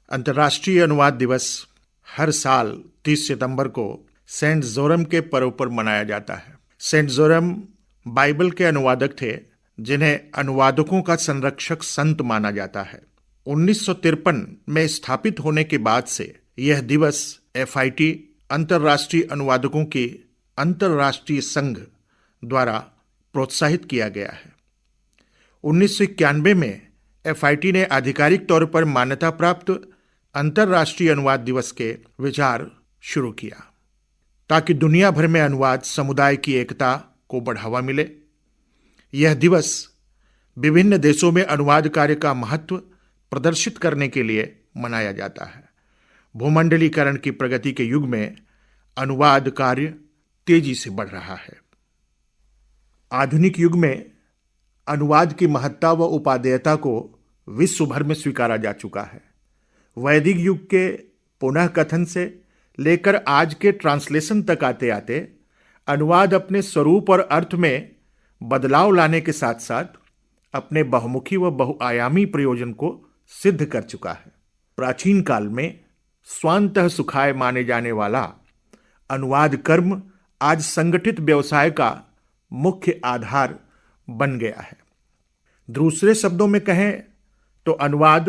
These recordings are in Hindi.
अंतर्राष्ट्रीय अनुवाद दिवस हर साल 30 सितंबर को सेंट जोरम के पर्व पर मनाया जाता है। सेंट जोरम बाइबल के अनुवादक थे, जिन्हें अनुवादकों का संरक्षक संत माना जाता है। 1953 में स्थापित होने के बाद से यह दिवस FIT अंतर्राष्ट्रीय अनुवादकों की अंतर्राष्ट्रीय संघ द्वारा प्रोत्साहित किया गया है। 1991 में FIT ने आधिकारिक तौर पर मान्यता प्राप्त अंतर्राष्ट्रीय अनुवाद दिवस के विचार शुरू किया, ताकि दुनिया भर में अनुवाद समुदाय की एकता को बढ़ावा मिले। यह दिवस विभिन्न देशों में अनुवाद कार्य का महत्व प्रदर्शित करने के लिए मनाया जाता है। भूमंडलीकरण की प्रगति के युग में अनुवाद कार्य तेजी से बढ़ रहा है। आधुनिक युग में अनुवाद की महत्ता व उपादेयता को विश्व भर में स्वीकारा जा चुका है। वैदिक युग के पुनः कथन से लेकर आज के ट्रांसलेशन तक आते आते अनुवाद अपने स्वरूप और अर्थ में बदलाव लाने के साथ साथ अपने बहुमुखी व बहुआयामी प्रयोजन को सिद्ध कर चुका है। प्राचीन काल में स्वांतः सुखाय माने जाने वाला अनुवाद कर्म आज संगठित व्यवसाय का मुख्य आधार बन गया है। दूसरे शब्दों में कहें तो अनुवाद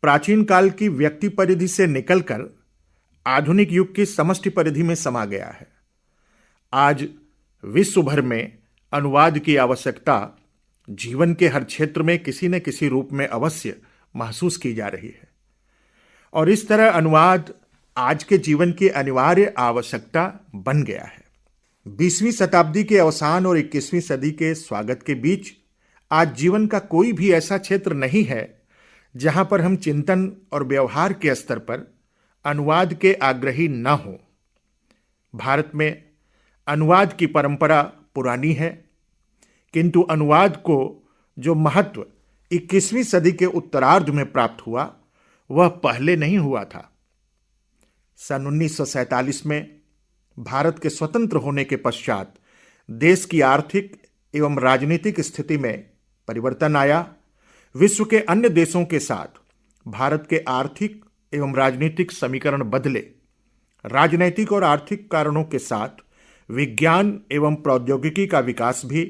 प्राचीन काल की व्यक्ति परिधि से निकलकर आधुनिक युग की समष्टि परिधि में समा गया है। आज विश्व भर में अनुवाद की आवश्यकता जीवन के हर क्षेत्र में किसी न किसी रूप में अवश्य महसूस की जा रही है, और इस तरह अनुवाद आज के जीवन की अनिवार्य आवश्यकता बन गया है। 20वीं शताब्दी के अवसान और 21वीं सदी के स्वागत के बीच आज जीवन का कोई भी ऐसा क्षेत्र नहीं है जहां पर हम चिंतन और व्यवहार के स्तर पर अनुवाद के आग्रही न हो। भारत में अनुवाद की परंपरा पुरानी है, किंतु अनुवाद को जो महत्व 21वीं सदी के उत्तरार्ध में प्राप्त हुआ वह पहले नहीं हुआ था। सन 1947 में भारत के स्वतंत्र होने के पश्चात देश की आर्थिक एवं राजनीतिक स्थिति में परिवर्तन आया। विश्व के अन्य देशों के साथ भारत के आर्थिक एवं राजनीतिक समीकरण बदले। राजनैतिक और आर्थिक कारणों के साथ विज्ञान एवं प्रौद्योगिकी का विकास भी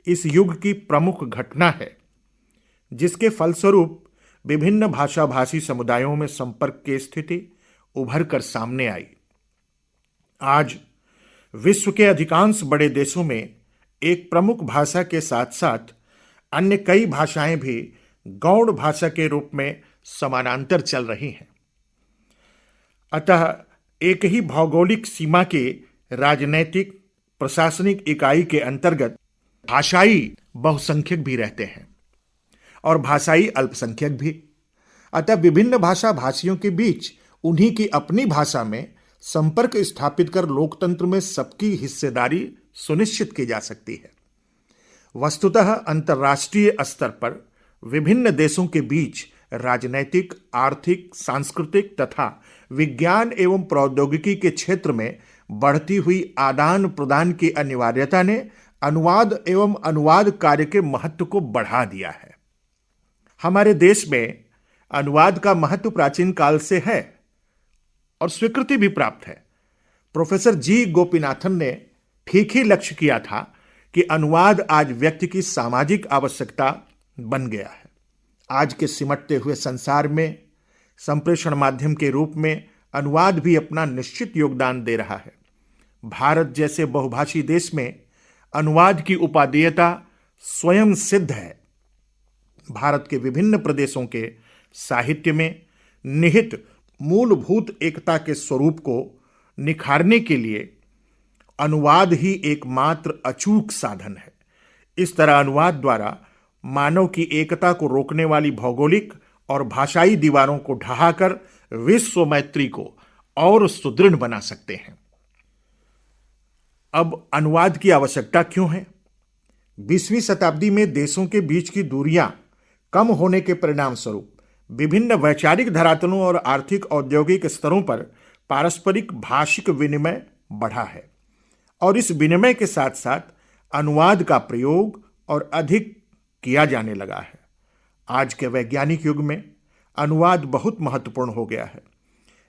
इस युग की प्रमुख घटना है, जिसके फलस्वरूप विभिन्न भाषा भाषी समुदायों में संपर्क की स्थिति उभर कर सामने आई। आज विश्व के अधिकांश बड़े देशों में एक प्रमुख भाषा के साथ साथ अन्य कई भाषाएं भी गौण भाषा के रूप में समानांतर चल रही हैं। अतः एक ही भौगोलिक सीमा के राजनैतिक प्रशासनिक इकाई के अंतर्गत भाषाई बहुसंख्यक भी रहते हैं और भाषाई अल्पसंख्यक भी। अतः विभिन्न भाषा भाषियों के बीच उन्हीं की अपनी भाषा में संपर्क स्थापित कर लोकतंत्र में सबकी हिस्सेदारी सुनिश्चित की जा सकती है। वस्तुतः अंतर्राष्ट्रीय स्तर पर विभिन्न देशों के बीच राजनैतिक, आर्थिक, सांस्कृतिक तथा विज्ञान एवं प्रौद्योगिकी के क्षेत्र में बढ़ती हुई आदान प्रदान की अनिवार्यता ने अनुवाद एवं अनुवाद कार्य के महत्व को बढ़ा दिया है। हमारे देश में अनुवाद का महत्व प्राचीन काल से है और स्वीकृति भी प्राप्त है। प्रोफेसर जी गोपीनाथन ने ठीक ही लक्ष्य किया था कि अनुवाद आज व्यक्ति की सामाजिक आवश्यकता बन गया है। आज के सिमटते हुए संसार में संप्रेषण माध्यम के रूप में अनुवाद भी अपना निश्चित योगदान दे रहा है। भारत जैसे बहुभाषी देश में अनुवाद की उपादेयता स्वयं सिद्ध है। भारत के विभिन्न प्रदेशों के साहित्य में निहित मूलभूत एकता के स्वरूप को निखारने के लिए अनुवाद ही एकमात्र अचूक साधन है। इस तरह अनुवाद द्वारा मानव की एकता को रोकने वाली भौगोलिक और भाषाई दीवारों को ढहाकर विश्व मैत्री को और सुदृढ़ बना सकते हैं। अब अनुवाद की आवश्यकता क्यों है? 20वीं शताब्दी में देशों के बीच की दूरियां कम होने के परिणाम स्वरूप विभिन्न वैचारिक धरातलों और आर्थिक औद्योगिक स्तरों पर पारस्परिक भाषिक विनिमय बढ़ा है, और इस विनिमय के साथ साथ अनुवाद का प्रयोग और अधिक किया जाने लगा है। आज के वैज्ञानिक युग में अनुवाद बहुत महत्वपूर्ण हो गया है।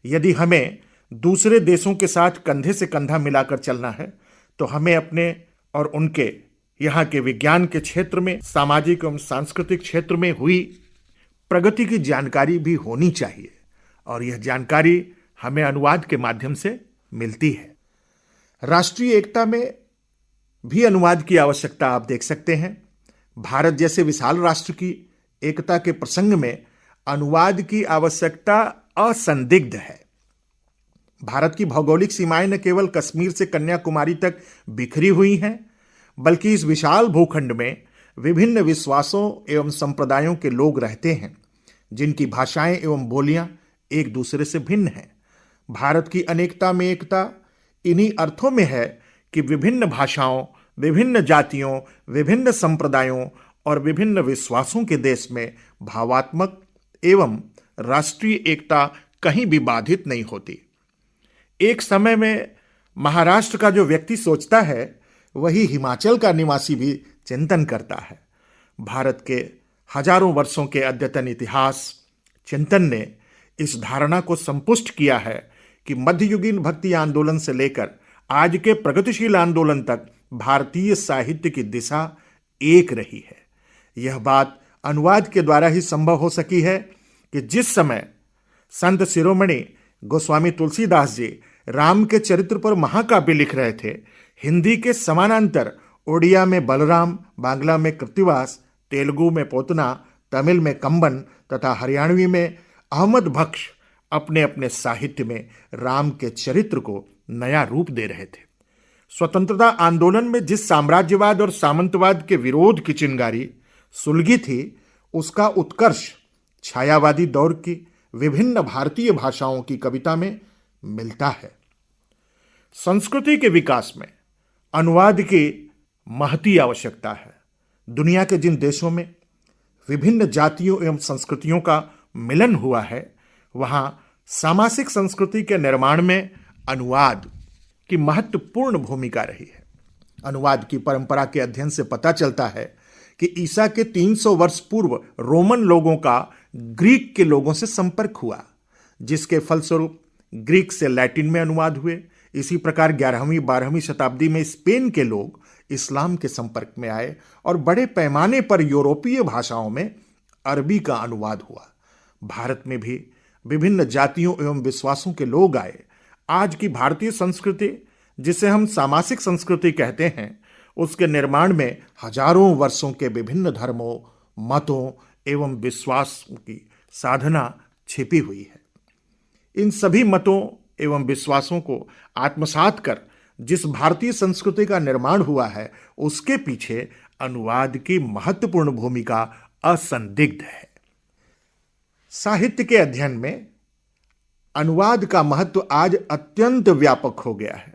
यदि हमें दूसरे देशों के साथ कंधे से कंधा मिलाकर चलना है तो हमें अपने और उनके यहाँ के विज्ञान के क्षेत्र में, सामाजिक एवं सांस्कृतिक क्षेत्र में हुई प्रगति की जानकारी भी होनी चाहिए, और यह जानकारी हमें अनुवाद के माध्यम से मिलती है। राष्ट्रीय एकता में भी अनुवाद की आवश्यकता आप देख सकते हैं। भारत जैसे विशाल राष्ट्र की एकता के प्रसंग में अनुवाद की आवश्यकता असंदिग्ध है। भारत की भौगोलिक सीमाएं न केवल कश्मीर से कन्याकुमारी तक बिखरी हुई हैं, बल्कि इस विशाल भूखंड में विभिन्न विश्वासों एवं संप्रदायों के लोग रहते हैं, जिनकी भाषाएं एवं बोलियां एक दूसरे से भिन्न हैं। भारत की अनेकता में एकता इन्हीं अर्थों में है कि विभिन्न भाषाओं, विभिन्न जातियों, विभिन्न संप्रदायों और विभिन्न विश्वासों के देश में भावात्मक एवं राष्ट्रीय एकता कहीं भी बाधित नहीं होती। एक समय में महाराष्ट्र का जो व्यक्ति सोचता है वही हिमाचल का निवासी भी चिंतन करता है। भारत के हजारों वर्षों के अद्यतन इतिहास चिंतन ने इस धारणा को संपुष्ट किया है कि मध्ययुगीन भक्ति आंदोलन से लेकर आज के प्रगतिशील आंदोलन तक भारतीय साहित्य की दिशा एक रही है। यह बात अनुवाद के द्वारा ही संभव हो सकी है कि जिस समय संत शिरोमणि गोस्वामी तुलसीदास जी राम के चरित्र पर महाकाव्य लिख रहे थे, हिंदी के समानांतर ओडिया में बलराम, बांग्ला में कृत्तिवास, तेलुगु में पोतना, तमिल में कंबन तथा हरियाणवी में अहमद बख्श अपने अपने साहित्य में राम के चरित्र को नया रूप दे रहे थे। स्वतंत्रता आंदोलन में जिस साम्राज्यवाद और सामंतवाद के विरोध की चिंगारी सुलगी थी, उसका उत्कर्ष छायावादी दौर की विभिन्न भारतीय भाषाओं की कविता में मिलता है। संस्कृति के विकास में अनुवाद की महती आवश्यकता है। दुनिया के जिन देशों में विभिन्न जातियों एवं संस्कृतियों का मिलन हुआ है, वहां सामासिक संस्कृति के निर्माण में अनुवाद की महत्वपूर्ण भूमिका रही है। अनुवाद की परंपरा के अध्ययन से पता चलता है कि ईसा के 300 वर्ष पूर्व रोमन लोगों का ग्रीक के लोगों से संपर्क हुआ, जिसके फलस्वरूप ग्रीक से लैटिन में अनुवाद हुए। इसी प्रकार 11वीं 12वीं शताब्दी में स्पेन के लोग इस्लाम के संपर्क में आए और बड़े पैमाने पर यूरोपीय भाषाओं में अरबी का अनुवाद हुआ। भारत में भी विभिन्न जातियों एवं विश्वासों के लोग आए। आज की भारतीय संस्कृति, जिसे हम सामासिक संस्कृति कहते हैं, उसके निर्माण में हजारों वर्षों के विभिन्न धर्मों, मतों एवं विश्वास की साधना छिपी हुई है। इन सभी मतों एवं विश्वासों को आत्मसात कर जिस भारतीय संस्कृति का निर्माण हुआ है, उसके पीछे अनुवाद की महत्वपूर्ण भूमिका असंदिग्ध है। साहित्य के अध्ययन में अनुवाद का महत्व आज अत्यंत व्यापक हो गया है।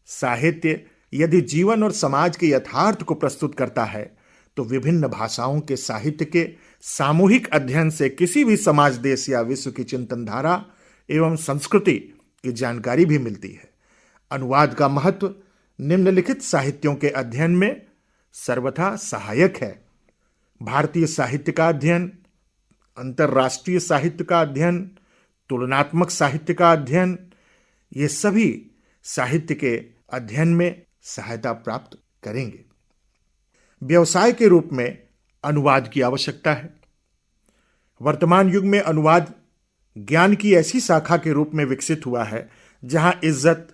साहित्य यदि जीवन और समाज के यथार्थ को प्रस्तुत करता है, तो विभिन्न भाषाओं के साहित्य के सामूहिक अध्ययन से किसी भी समाज, देश या विश्व की चिंतन धारा एवं संस्कृति की जानकारी भी मिलती है। अनुवाद का महत्व निम्नलिखित साहित्यों के अध्ययन में सर्वथा सहायक है। भारतीय साहित्य का अध्ययन, अंतर्राष्ट्रीय साहित्य का अध्ययन, तुलनात्मक साहित्य का अध्ययन, ये सभी साहित्य के अध्ययन में सहायता प्राप्त करेंगे। व्यवसाय के रूप में अनुवाद की आवश्यकता है। वर्तमान युग में अनुवाद ज्ञान की ऐसी शाखा के रूप में विकसित हुआ है जहां इज्जत,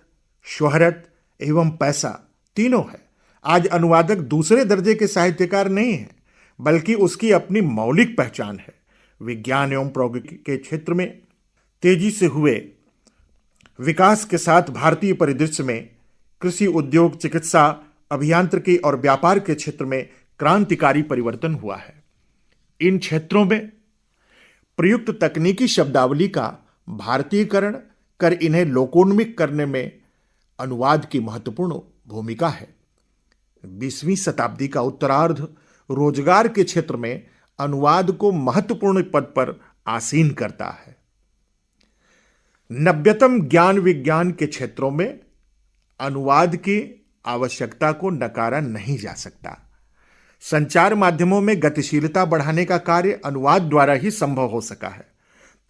शोहरत एवं पैसा तीनों है। आज अनुवादक दूसरे दर्जे के साहित्यकार नहीं है, बल्कि उसकी अपनी मौलिक पहचान है। विज्ञान एवं प्रौद्योगिकी के क्षेत्र में तेजी से हुए विकास के साथ भारतीय परिदृश्य में कृषि, उद्योग, चिकित्सा, अभियांत्रिकी और व्यापार के क्षेत्र में क्रांतिकारी परिवर्तन हुआ है। इन क्षेत्रों में प्रयुक्त तकनीकी शब्दावली का भारतीयकरण कर इन्हें लोकोन्मुख करने में अनुवाद की महत्वपूर्ण भूमिका है। 20वीं शताब्दी का उत्तरार्ध रोजगार के क्षेत्र में अनुवाद को महत्वपूर्ण पद पर आसीन करता है। नव्यतम ज्ञान विज्ञान के क्षेत्रों में अनुवाद की आवश्यकता को नकारा नहीं जा सकता। संचार माध्यमों में गतिशीलता बढ़ाने का कार्य अनुवाद द्वारा ही संभव हो सका है।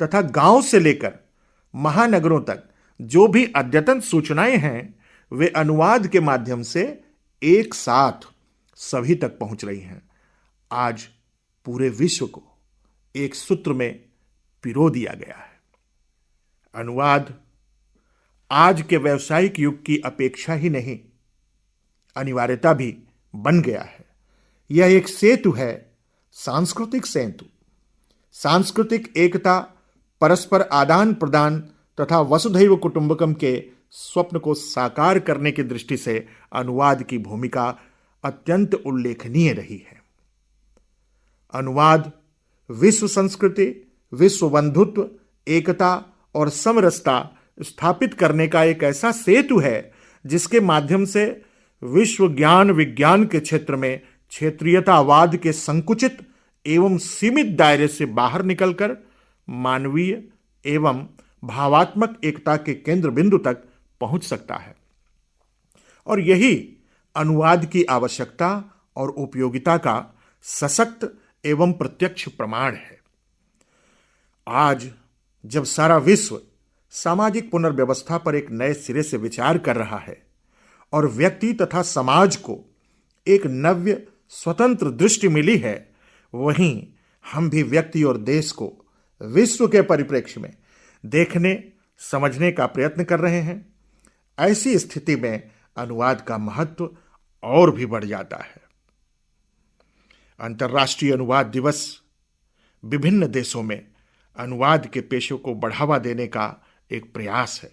तथा गांव से लेकर महानगरों तक जो भी अद्यतन सूचनाएं हैं वे अनुवाद के माध्यम से एक साथ सभी तक पहुंच रही हैं। आज पूरे विश्व को एक सूत्र में पिरो दिया गया है। अनुवाद आज के व्यावसायिक युग की अपेक्षा ही नहीं, अनिवार्यता भी बन गया है। यह एक सेतु है, सांस्कृतिक सेतु। सांस्कृतिक एकता, परस्पर आदान प्रदान तथा वसुधैव कुटुंबकम के स्वप्न को साकार करने की दृष्टि से अनुवाद की भूमिका अत्यंत उल्लेखनीय रही है। अनुवाद विश्व संस्कृति, विश्व बंधुत्व, एकता और समरसता स्थापित करने का एक ऐसा सेतु है जिसके माध्यम से विश्व ज्ञान विज्ञान के क्षेत्र में क्षेत्रीयतावाद के संकुचित एवं सीमित दायरे से बाहर निकलकर मानवीय एवं भावात्मक एकता के केंद्र बिंदु तक पहुंच सकता है। और यही अनुवाद की आवश्यकता और उपयोगिता का सशक्त एवं प्रत्यक्ष प्रमाण है। आज जब सारा विश्व सामाजिक पुनर्व्यवस्था पर एक नए सिरे से विचार कर रहा है और व्यक्ति तथा समाज को एक नव्य स्वतंत्र दृष्टि मिली है, वहीं हम भी व्यक्ति और देश को विश्व के परिप्रेक्ष्य में देखने समझने का प्रयत्न कर रहे हैं। ऐसी स्थिति में अनुवाद का महत्व और भी बढ़ जाता है। अंतर्राष्ट्रीय अनुवाद दिवस विभिन्न देशों में अनुवाद के पेशे को बढ़ावा देने का एक प्रयास है।